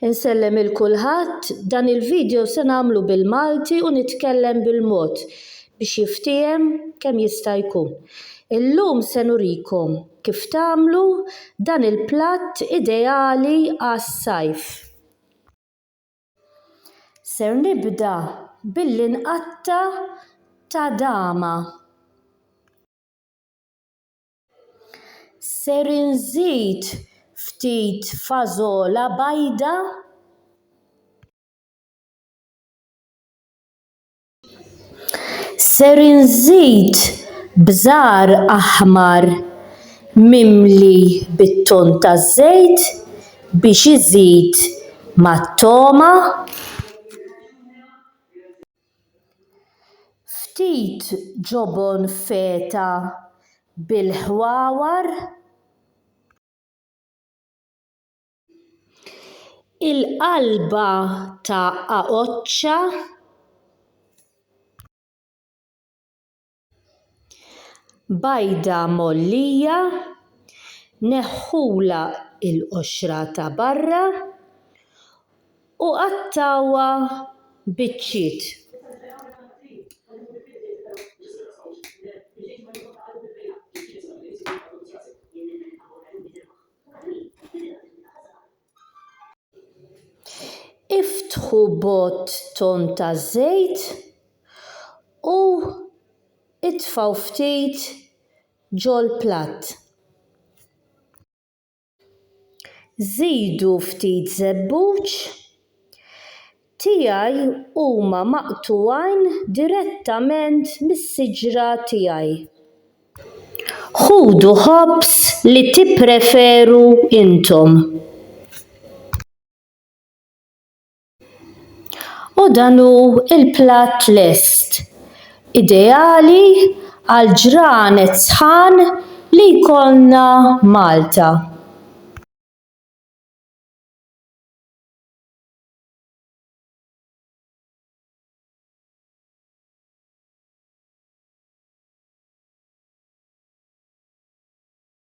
Insellem il-kulħadd, dan il-video se nagħmlu bil-Malti u nitkellem bil-mod biex jiftiem kemm jista' jkun. Illum se nurikom kif tagħmlu dan il-platt ideali għas-sajf. Ser nibda billi nqatta' ta' dama. Ser inżid ftit fażola bajda, ser inżid bżar aħmar mimli bit-ton ta' żejt biex iżid mat-toma, ftit ġobon feta bil-ħwawar, il-qalba ta' aqoċċa, bajda mollija, neħħula l-qoxra ta' barra u qattawha biċċiet. Iftħu bott ton ta' żejt u itfgħu ftit ġol platt. Żiedu ftit żebbuġ, tiegħi huma maqtugħajn direttament mis-siġra tiegħi. Ħudu ħobż li tippreferu intom. U dan hu il-platt lest, ideali għal ġranet sħan li jkollna Malta.